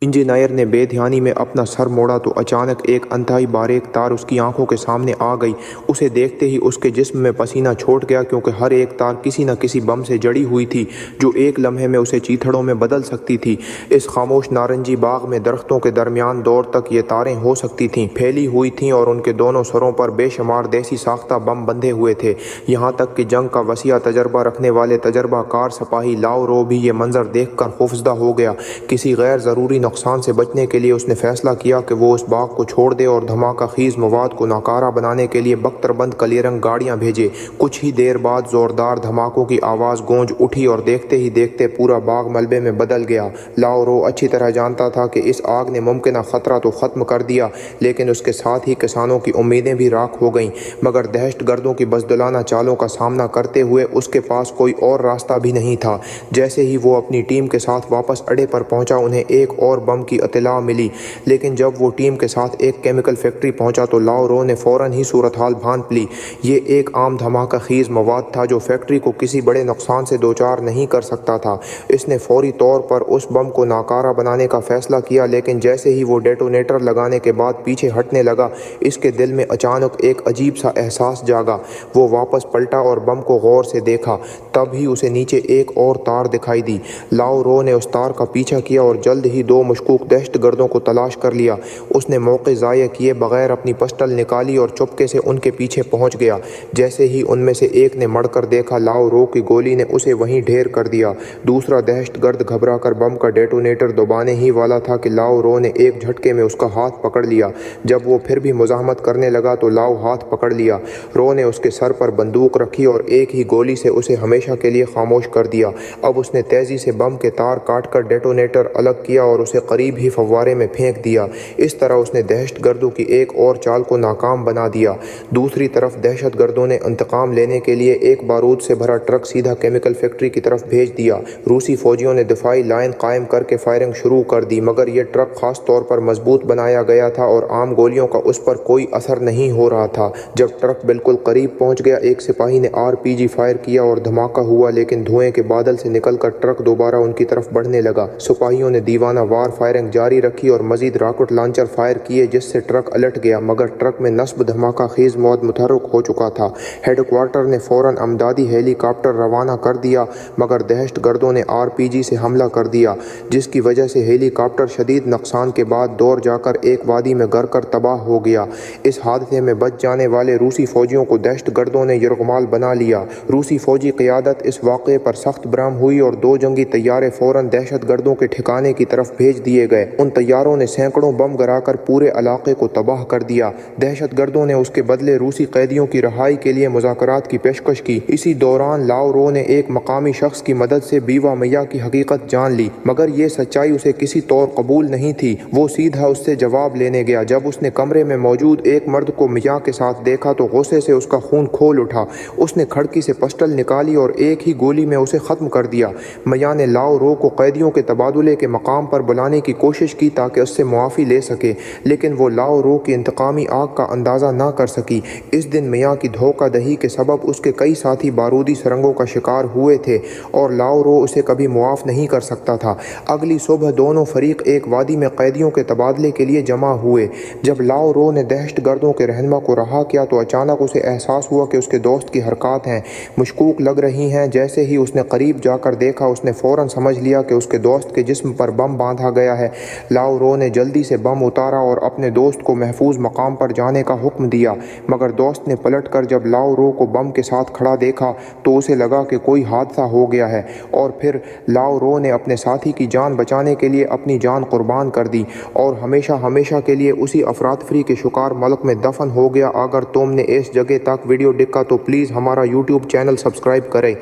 Engineer ने बेध्यानी में अपना सर मोड़ा तो अचानक एक इंतहाई बारीक तार उसकी आंखों के सामने आ गई। उसे देखते ही उसके जिस्म में पसीना छूट गया, क्योंकि हर एक तार किसी न किसी बम से जड़ी हुई थी जो एक लम्हे में उसे चीथड़ों में बदल सकती थी। इस खामोश नारंगी बाग में दरख्तों के दरमियान दूर तक ये तारें हो सकती थीं, फैली हुई थीं, और उनके दोनों सरों पर बेशुमार देसी साख्ता बम बंधे हुए थे। यहाँ तक कि जंग का वसीआ तजर्बा रखने वाले तजर्बाकार सिपाही लाओ भी ये मंजर देख कर खौफजदा हो गया। किसी गैर ज़रूरी नुकसान से बचने के लिए उसने फैसला किया कि वो उस बाग को छोड़ दे और धमाका खीज मवाद को नाकारा बनाने के लिए बख्तरबंद काले रंग गाड़ियां भेजे। कुछ ही देर बाद जोरदार धमाकों की आवाज़ गूंज उठी और देखते ही देखते पूरा बाग मलबे में बदल गया। लाओ अच्छी तरह जानता था कि इस आग ने मुमकिन खतरा तो ख़त्म कर दिया, लेकिन उसके साथ ही किसानों की उम्मीदें भी राख हो गईं। मगर दहशत गर्दों की बज़दुलाना चालों का सामना करते हुए उसके पास कोई और रास्ता भी नहीं था। जैसे ही वो अपनी टीम के साथ वापस अड्डे पर पहुंचा, उन्हें एक और बम की इत्तला मिली। लेकिन जब वो टीम के साथ एक केमिकल फैक्ट्री पहुंचा तो लाओ ने फ़ौरन ही सूरत हाल भांप ली। ये एक आम धमाका खीज मवाद था जो फैक्ट्री को किसी बड़े नुकसान से दोचार नहीं कर सकता था। इसने फौरी तौर पर उस बम को नाकारा बनाने का फैसला किया, लेकिन जैसे ही वो डेटोनेटर लगाने के बाद पीछे हटने लगा, इसके दिल में अचानक एक अजीब सा एहसास जागा। वो वापस पलटा और बम को गौर से देखा। तब ही उसे नीचे एक और तार दिखाई दी। लाओ ने उस तार का पीछा किया और जल्द ही दो मशकूक दहशतगर्दों को तलाश कर लिया। उसने मौके ज़ाया किए बगैर अपनी पिस्टल निकाली और चुपके से उनके पीछे पहुंच गया। जैसे ही उनमें से एक ने मड़कर देखा, लाओ की गोली ने उसे वहीं ढेर कर दिया। दूसरा दहशतगर्द घबराकर बम का डेटोनेटर दबाने ही वाला था कि लाओ ने एक झटके में उसका हाथ पकड़ लिया। जब वो फिर भी मुज़ाहमत करने लगा तो लाओ हाथ पकड़ लिया। रो ने उसके सर पर बंदूक रखी और एक ही गोली से उसे हमेशा के लिए खामोश कर दिया। अब उसने तेज़ी से बम के तार काटकर डेटोनेटर अलग किया और उसे करीब ही फव्वारे में फेंक दिया। इस तरह उसने दहशतगर्दों की एक और चाल को नाकाम बना दिया। दूसरी तरफ दहशतगर्दों ने इंतकाम लेने के लिए एक बारूद से भरा ट्रक सीधा केमिकल फैक्ट्री की तरफ भेज दिया। रूसी फौजियों ने दिफाई लाइन कायम करके फायरिंग शुरू कर दी, मगर यह ट्रक खास तौर पर मजबूत बनाया गया था और आम गोलियों का उस पर कोई असर नहीं हो रहा था। जब ट्रक बिल्कुल करीब पहुंच गया, एक सिपाही ने RPG फायर किया और धमाका हुआ, लेकिन धुएं के बादल से निकलकर ट्रक दोबारा उनकी तरफ बढ़ने लगा। सिपाहियों ने दीवाना वार फायरिंग जारी रखी और मजीद रॉकेट लॉन्चर फायर किए, जिससे ट्रक अलट गया, मगर ट्रक में नस्ब धमाका खीज मौत मुतहर्रिक हो चुका था। हेडक्वार्टर ने फौरन अमदादी हेलीकॉप्टर रवाना कर दिया, मगर दहशतगर्दों ने RPG से हमला कर दिया, जिसकी वजह से हेलीकॉप्टर शदीद नुकसान के बाद दौड़ जाकर एक वादी में गिर कर तबाह हो गया। इस हादसे में बच जाने वाले रूसी फौजियों को दहशतगर्दों ने यरगमाल बना लिया। रूसी फौजी क़यादत इस वाक़े पर सख्त बरहम हुई और 2 जंगी तैयारे फौरन दहशतगर्दों के ठिकाने की तरफ भेज दिए गए। उन तैयारों ने सैकड़ों बम गिराकर पूरे इलाके को तबाह कर दिया। दहशतगर्दों ने उसके बदले रूसी कैदियों की रहाई के लिए मुज़ाकरात की पेशकश की। इसी दौरान लाओ ने एक मकामी शख्स की मदद से बीवा मैया की हकीकत जान ली, मगर ये सच्चाई उसे किसी तौर कबूल नहीं थी। वो सीधा उससे जवाब लेने गया। जब उसने कमरे में मौजूद एक मर्द को मियाँ के साथ देखा तो गुस्से से उसका खून खोल उठा। उसने खड़की से पिस्टल निकाली और एक ही गोली में उसे ख़त्म कर दिया। मियाँ ने लाओ को कैदियों के तबादुले के मकाम पर बुलाने की कोशिश की ताकि उससे मुआफ़ी ले सके, लेकिन वो लाओ की इंतकामी आग का अंदाज़ा ना कर सकी। इस दिन मियाँ की धोखादही के सबब उसके कई साथी बारूदी सुरंगों का शिकार हुए थे और लाओ उसे कभी मुआफ़ नहीं कर सकता था। अगली सुबह दोनों फरीक एक वादी में कैदियों के तबादले के लिए जमा हुए। जब लाओ ने दहशतगर्दों के रहनुमा को रहा किया तो अचानक उसे एहसास हुआ कि उसके दोस्त की हरकत हैं मशकूक लग रही हैं। जैसे ही उसने करीब जाकर देखा, उसने फ़ौरन समझ लिया कि उसके दोस्त के जिस्म पर बम बांधा गया है। लाओ ने जल्दी से बम उतारा और अपने दोस्त को महफूज मकाम पर जाने का हुक्म दिया, मगर दोस्त ने पलटकर जब लाओ को बम के साथ खड़ा देखा तो उसे लगा कि कोई हादसा हो गया है, और फिर लाओ ने अपने साथी की जान बचाने के लिए अपनी जान कुर्बान कर दी और हमेशा हमेशा के लिए उसी अफरातफरी के शिकार मुल्क में दफन हो गया। अगर तुमने इस जगह तक वीडियो देखा तो प्लीज़ हमारा YouTube चैनल सब्सक्राइब करें।